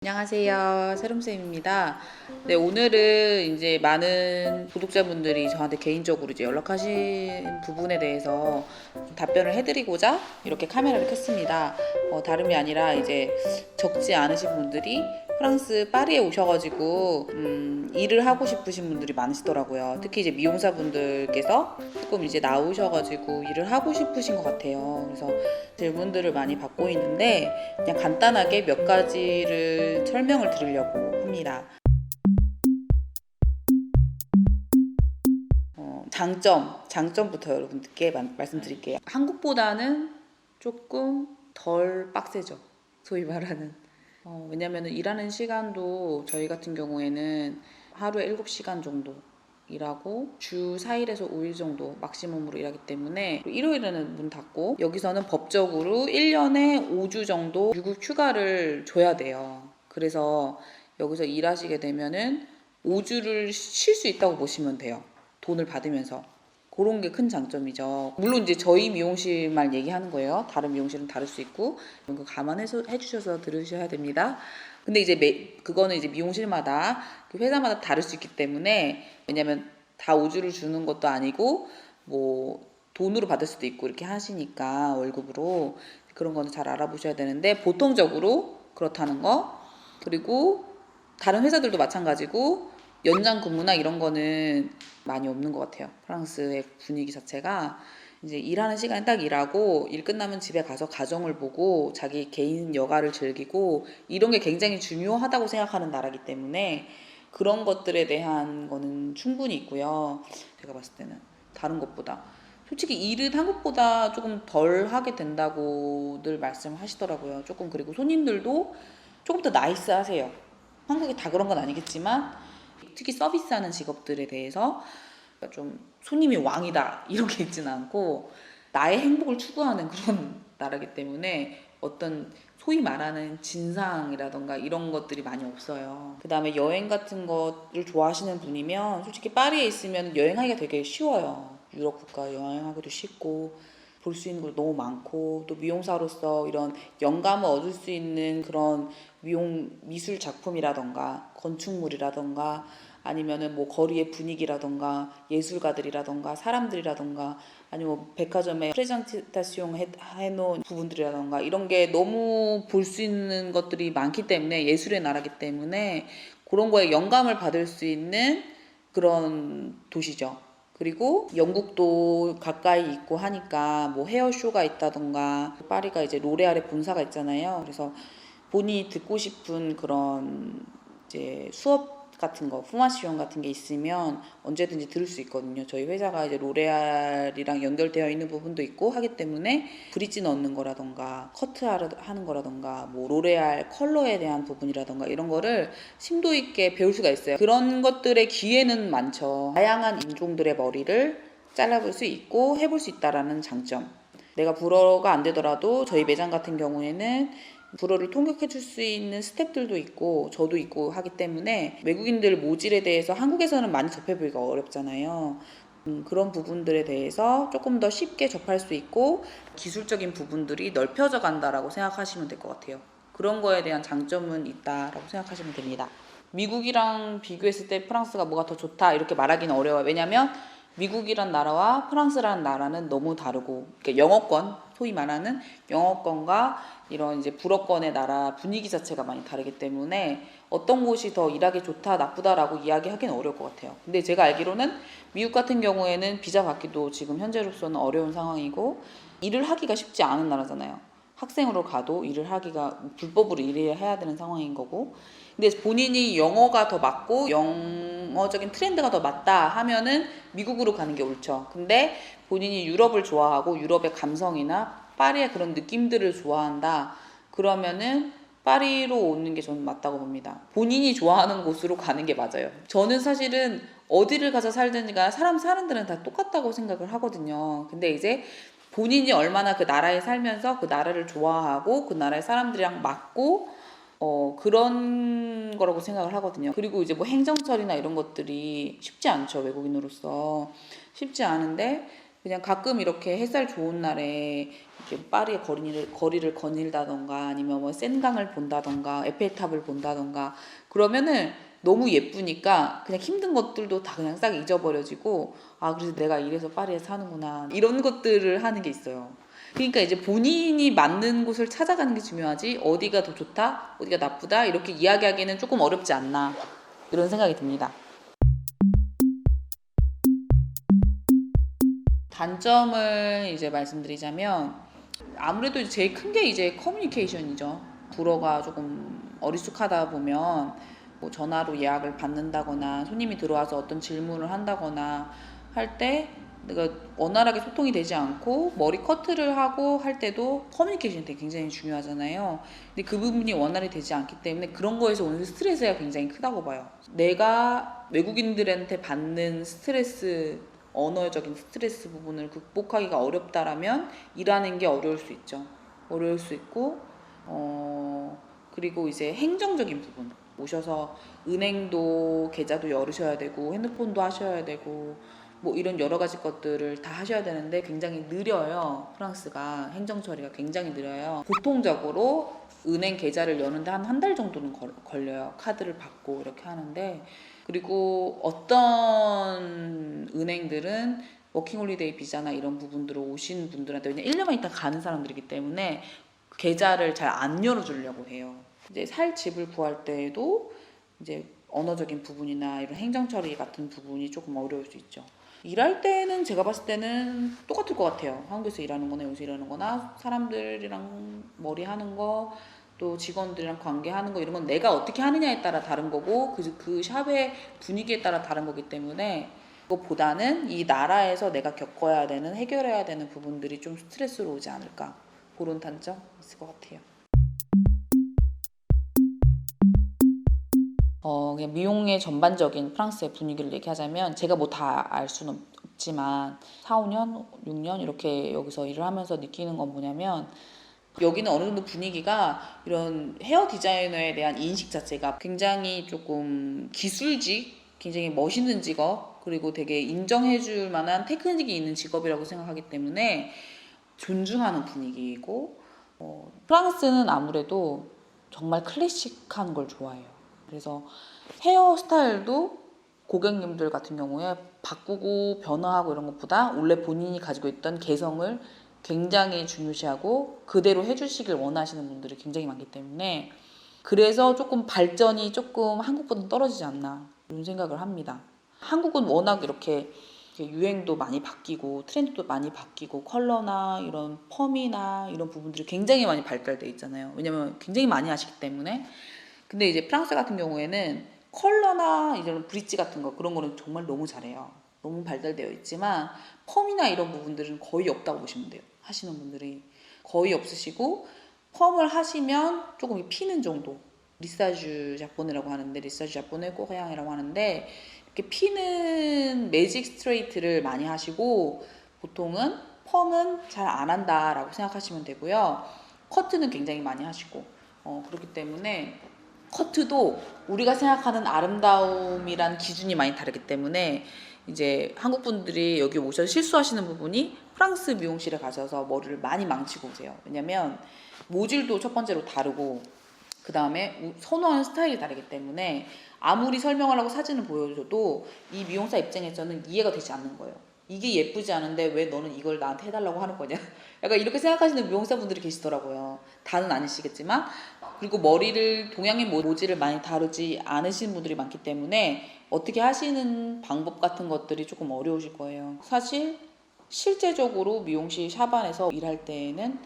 안녕하세요. 세롬쌤입니다. 네, 오늘은 이제 많은 구독자분들이 저한테 개인적으로 이제 연락하신 부분에 대해서 좀 답변을 해드리고자 이렇게 카메라를 켰습니다. 다름이 아니라 이제 적지 않으신 분들이 프랑스 파리에 오셔가지고 일을 하고 싶으신 분들이 많으시더라고요. 특히 이제 미용사분들께서 조금 이제 나오셔가지고 일을 하고 싶으신 것 같아요. 그래서 질문들을 많이 받고 있는데 그냥 간단하게 몇 가지를 설명을 드리려고 합니다. 장점부터 여러분들께 말씀드릴게요. 한국보다는 조금 덜 빡세죠. 소위 말하는. 왜냐면 일하는 시간도 저희 같은 경우에는 하루에 7시간 정도 일하고 주 4일에서 5일 정도 막시멈으로 일하기 때문에 일요일에는 문 닫고 여기서는 법적으로 1년에 5주 정도 유급 휴가를 줘야 돼요. 그래서 여기서 일하시게 되면은 5주를 쉴 수 있다고 보시면 돼요. 돈을 받으면서. 그런 게 큰 장점이죠. 물론 이제 저희 미용실만 얘기하는 거예요. 다른 미용실은 다를 수 있고 이런 거 감안해서 해주셔서 들으셔야 됩니다. 근데 이제 그거는 이제 미용실마다 그 회사마다 다를 수 있기 때문에 왜냐면 다 5주를 주는 것도 아니고 뭐 돈으로 받을 수도 있고 이렇게 하시니까 월급으로 그런 거는 잘 알아보셔야 되는데 보통적으로 그렇다는 거. 그리고 다른 회사들도 마찬가지고 연장 근무나 이런 거는 많이 없는 것 같아요. 프랑스의 분위기 자체가 이제 일하는 시간에 딱 일하고 일 끝나면 집에 가서 가정을 보고 자기 개인 여가를 즐기고 이런 게 굉장히 중요하다고 생각하는 나라기 때문에 그런 것들에 대한 거는 충분히 있고요. 제가 봤을 때는 다른 것보다 솔직히 일은 한국보다 조금 덜 하게 된다고들 말씀하시더라고요. 조금 그리고 손님들도 조금 더 나이스하세요. 한국이 다 그런 건 아니겠지만 특히 서비스하는 직업들에 대해서 좀 손님이 왕이다 이런 게 있지는 않고 나의 행복을 추구하는 그런 나라기 때문에 어떤 소위 말하는 진상이라던가 이런 것들이 많이 없어요. 그 다음에 여행 같은 것을 좋아하시는 분이면 솔직히 파리에 있으면 여행하기가 되게 쉬워요. 유럽 국가 여행하기도 쉽고 볼 수 있는 거 너무 많고 또 미용사로서 이런 영감을 얻을 수 있는 그런 미용 미술 작품이라던가 건축물이라던가 아니면은 뭐 거리의 분위기라던가 예술가들이라던가 사람들이라던가 아니면 뭐 백화점에 프레젠테이션 해놓은 부분들이라던가 이런 게 너무 볼 수 있는 것들이 많기 때문에 예술의 나라기 때문에 그런 거에 영감을 받을 수 있는 그런 도시죠. 그리고 영국도 가까이 있고 하니까 뭐 헤어쇼가 있다던가 파리가 이제 로레알의 본사가 있잖아요. 그래서 본인이 듣고 싶은 그런 이제 수업 같은 거, 포마시온 같은 게 있으면 언제든지 들을 수 있거든요. 저희 회사가 이제 로레알이랑 연결되어 있는 부분도 있고 하기 때문에 브릿지 넣는 거라던가 커트 하는 거라던가 뭐 로레알 컬러에 대한 부분이라던가 이런 거를 심도 있게 배울 수가 있어요. 그런 것들의 기회는 많죠. 다양한 인종들의 머리를 잘라볼 수 있고 해볼 수 있다라는 장점. 내가 불어가 안 되더라도 저희 매장 같은 경우에는 불어를 통역해 줄 수 있는 스태프들도 있고 저도 있고 하기 때문에 외국인들 모질에 대해서 한국에서는 많이 접해보기가 어렵잖아요. 그런 부분들에 대해서 조금 더 쉽게 접할 수 있고 기술적인 부분들이 넓혀져 간다라고 생각하시면 될 것 같아요. 그런 거에 대한 장점은 있다라고 생각하시면 됩니다. 미국이랑 비교했을 때 프랑스가 뭐가 더 좋다 이렇게 말하기는 어려워요. 왜냐면 미국이란 나라와 프랑스라는 나라는 너무 다르고 그러니까 영어권 소위 말하는 영어권과 이런 이제 불어권의 나라 분위기 자체가 많이 다르기 때문에 어떤 곳이 더 일하기 좋다 나쁘다라고 이야기하기는 어려울 것 같아요. 근데 제가 알기로는 미국 같은 경우에는 비자 받기도 지금 현재로서는 어려운 상황이고 일을 하기가 쉽지 않은 나라잖아요. 학생으로 가도 일을 하기가 불법으로 일을 해야 되는 상황인 거고 근데 본인이 영어가 더 맞고 영어적인 트렌드가 더 맞다 하면은 미국으로 가는 게 옳죠. 근데 본인이 유럽을 좋아하고 유럽의 감성이나 파리의 그런 느낌들을 좋아한다 그러면은 파리로 오는 게 저는 맞다고 봅니다. 본인이 좋아하는 곳으로 가는 게 맞아요. 저는 사실은 어디를 가서 살든지가 사람 사는 데는 다 똑같다고 생각을 하거든요. 근데 이제 본인이 얼마나 그 나라에 살면서 그 나라를 좋아하고 그 나라의 사람들이랑 맞고 그런 거라고 생각을 하거든요. 그리고 이제 뭐 행정처리나 이런 것들이 쉽지 않죠. 외국인으로서. 쉽지 않은데 그냥 가끔 이렇게 햇살 좋은 날에 이렇게 파리의 거리를 거닐다던가 아니면 뭐 센강을 본다던가 에펠탑을 본다던가 그러면은 너무 예쁘니까 그냥 힘든 것들도 다 그냥 싹 잊어버려지고 아 그래서 내가 이래서 파리에 사는구나 이런 것들을 하는 게 있어요. 그러니까 이제 본인이 맞는 곳을 찾아가는 게 중요하지 어디가 더 좋다 어디가 나쁘다 이렇게 이야기하기는 조금 어렵지 않나 이런 생각이 듭니다. 단점을 이제 말씀드리자면 아무래도 제일 큰 게 이제 커뮤니케이션이죠. 불어가 조금 어리숙하다 보면 뭐 전화로 예약을 받는다거나 손님이 들어와서 어떤 질문을 한다거나 할 때 내가 원활하게 소통이 되지 않고 머리 커트를 하고 할 때도 커뮤니케이션이 되게 굉장히 중요하잖아요. 근데 그 부분이 원활히 되지 않기 때문에 그런 거에서 오는 스트레스가 굉장히 크다고 봐요. 내가 외국인들한테 받는 스트레스 언어적인 스트레스 부분을 극복하기가 어렵다라면 일하는 게 어려울 수 있죠. 어려울 수 있고 그리고 이제 행정적인 부분 오셔서 은행도 계좌도 열으셔야 되고 핸드폰도 하셔야 되고 뭐 이런 여러 가지 것들을 다 하셔야 되는데 굉장히 느려요. 프랑스가 행정 처리가 굉장히 느려요. 보통적으로 은행 계좌를 여는데 한 달 정도는 걸려요. 카드를 받고 이렇게 하는데 그리고 어떤 은행들은 워킹홀리데이 비자나 이런 부분들로 오신 분들한테 그냥 1년만 있다 가는 사람들이기 때문에 계좌를 잘 안 열어주려고 해요. 이제 살 집을 구할 때에도 이제 언어적인 부분이나 이런 행정 처리 같은 부분이 조금 어려울 수 있죠. 일할 때는 제가 봤을 때는 똑같을 것 같아요. 한국에서 일하는 거나 여기서 일하는 거나 사람들이랑 머리 하는 거 또 직원들이랑 관계하는 거 이런 건 내가 어떻게 하느냐에 따라 다른 거고 그 샵의 분위기에 따라 다른 거기 때문에 그것보다는 이 나라에서 내가 겪어야 되는 해결해야 되는 부분들이 좀 스트레스로 오지 않을까 그런 단점 있을 것 같아요. 그냥 미용의 전반적인 프랑스의 분위기를 얘기하자면 제가 뭐 다 알 수는 없지만 4, 5년, 6년 이렇게 여기서 일을 하면서 느끼는 건 뭐냐면 여기는 어느 정도 분위기가 이런 헤어 디자이너에 대한 인식 자체가 굉장히 조금 기술직, 굉장히 멋있는 직업, 그리고 되게 인정해줄 만한 테크닉이 있는 직업이라고 생각하기 때문에 존중하는 분위기이고, 프랑스는 아무래도 정말 클래식한 걸 좋아해요. 그래서 헤어스타일도 고객님들 같은 경우에 바꾸고 변화하고 이런 것보다 원래 본인이 가지고 있던 개성을 굉장히 중요시하고 그대로 해주시길 원하시는 분들이 굉장히 많기 때문에 그래서 조금 발전이 조금 한국보다는 떨어지지 않나 이런 생각을 합니다. 한국은 워낙 이렇게 유행도 많이 바뀌고 트렌드도 많이 바뀌고 컬러나 이런 펌이나 이런 부분들이 굉장히 많이 발달돼 있잖아요. 왜냐면 굉장히 많이 하시기 때문에. 근데 이제 프랑스 같은 경우에는 컬러나 이런 브릿지 같은 거 그런 거는 정말 너무 잘해요. 너무 발달되어 있지만 펌이나 이런 부분들은 거의 없다고 보시면 돼요. 하시는 분들이 거의 없으시고 펌을 하시면 조금 피는 정도. 리사주 자포네라고 하는데 리사주 자포네 꼬헤양이라고 하는데 이렇게 피는 매직 스트레이트를 많이 하시고 보통은 펌은 잘 안 한다라고 생각하시면 되고요. 커트는 굉장히 많이 하시고 그렇기 때문에 커트도 우리가 생각하는 아름다움이란 기준이 많이 다르기 때문에 이제 한국 분들이 여기 오셔서 실수하시는 부분이 프랑스 미용실에 가셔서 머리를 많이 망치고 오세요. 왜냐면 모질도 첫 번째로 다르고 그 다음에 선호하는 스타일이 다르기 때문에 아무리 설명을 하고 사진을 보여줘도 이 미용사 입장에서는 이해가 되지 않는 거예요. 이게 예쁘지 않은데 왜 너는 이걸 나한테 해달라고 하는 거냐. 약간 이렇게 생각하시는 미용사분들이 계시더라고요. 다는 아니시겠지만. 그리고 머리를 동양인 모질을 많이 다루지 않으신 분들이 많기 때문에 어떻게 하시는 방법 같은 것들이 조금 어려우실 거예요. 사실 실제적으로 미용실 샵안에서 일할 때에는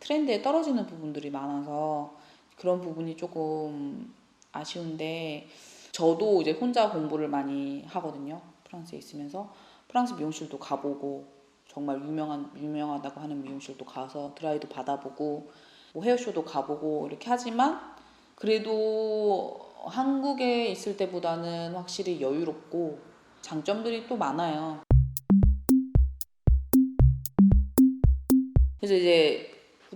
트렌드에 떨어지는 부분들이 많아서 그런 부분이 조금 아쉬운데 저도 이제 혼자 공부를 많이 하거든요. 프랑스에 있으면서 프랑스 미용실도 가보고 정말 유명하다고 하는 미용실도 가서 드라이도 받아보고 뭐 헤어쇼도 가보고 이렇게 하지만 그래도 한국에 있을 때보다는 확실히 여유롭고 장점들이 또 많아요. 그래서 이제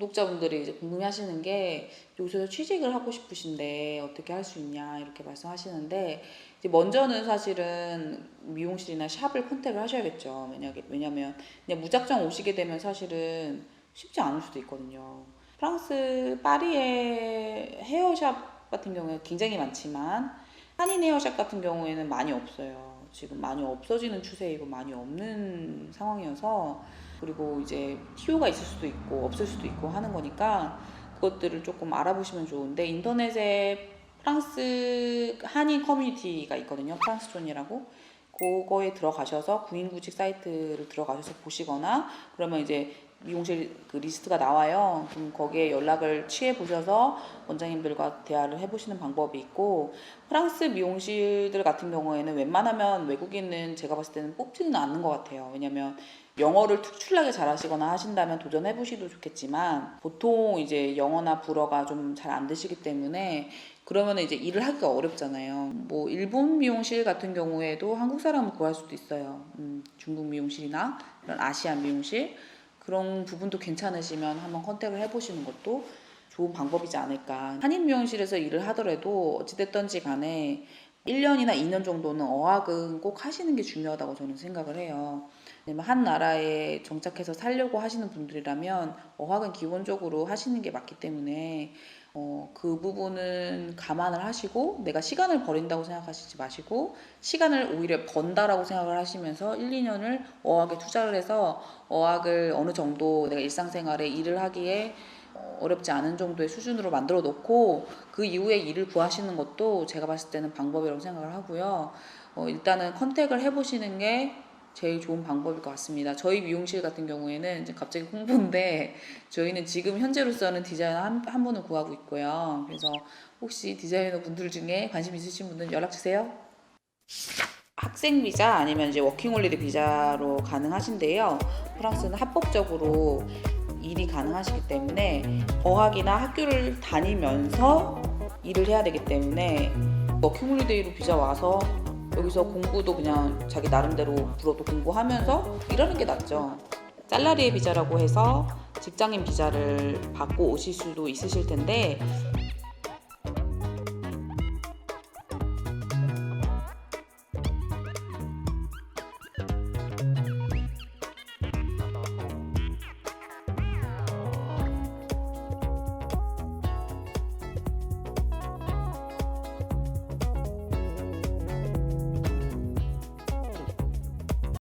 구독자분들이 이제 궁금해하시는 게 여기서 취직을 하고 싶으신데 어떻게 할 수 있냐 이렇게 말씀하시는데 이제 먼저는 사실은 미용실이나 샵을 컨택을 하셔야겠죠. 왜냐면 그냥 무작정 오시게 되면 사실은 쉽지 않을 수도 있거든요. 프랑스 파리의 헤어샵 같은 경우에 굉장히 많지만 한인 헤어샵 같은 경우에는 많이 없어요. 지금 많이 없어지는 추세이고 많이 없는 상황이어서 그리고 이제 TO가 있을 수도 있고 없을 수도 있고 하는 거니까 그것들을 조금 알아보시면 좋은데 인터넷에 프랑스 한인 커뮤니티가 있거든요. 프랑스존이라고. 그거에 들어가셔서 구인구직 사이트를 들어가셔서 보시거나 그러면 이제 미용실 그 리스트가 나와요. 그럼 거기에 연락을 취해 보셔서 원장님들과 대화를 해보시는 방법이 있고 프랑스 미용실들 같은 경우에는 웬만하면 외국인은 제가 봤을 때는 뽑지는 않는 것 같아요. 왜냐면 영어를 특출나게 잘하시거나 하신다면 도전해 보시도 좋겠지만 보통 이제 영어나 불어가 좀 잘 안 되시기 때문에 그러면 이제 일을 하기가 어렵잖아요. 뭐 일본 미용실 같은 경우에도 한국 사람을 구할 수도 있어요. 중국 미용실이나 이런 아시안 미용실 그런 부분도 괜찮으시면 한번 컨택을 해보시는 것도 좋은 방법이지 않을까. 한인 미용실에서 일을 하더라도 어찌됐든지 간에 1년이나 2년 정도는 어학은 꼭 하시는 게 중요하다고 저는 생각을 해요. 왜냐면 한 나라에 정착해서 살려고 하시는 분들이라면 어학은 기본적으로 하시는 게 맞기 때문에 그 부분은 감안을 하시고 내가 시간을 버린다고 생각하시지 마시고 시간을 오히려 번다라고 생각을 하시면서 1, 2년을 어학에 투자를 해서 어학을 어느 정도 내가 일상생활에 일을 하기에 어렵지 않은 정도의 수준으로 만들어 놓고 그 이후에 일을 구하시는 것도 제가 봤을 때는 방법이라고 생각을 하고요. 일단은 컨택을 해보시는 게 제일 좋은 방법일 것 같습니다. 저희 미용실 같은 경우에는 이제 갑자기 홍보인데 저희는 지금 현재로서는 디자이너 한 분을 구하고 있고요. 그래서 혹시 디자이너 분들 중에 관심 있으신 분들 연락 주세요. 학생 비자 아니면 이제 워킹홀리데이 비자로 가능하신데요. 프랑스는 합법적으로 일이 가능하시기 때문에 어학이나 학교를 다니면서 일을 해야 되기 때문에 워킹홀리데이로 비자 와서 여기서 공부도 그냥 자기 나름대로 불어도 공부하면서 일하는 게 낫죠. 살라리에 비자라고 해서 직장인 비자를 받고 오실 수도 있으실 텐데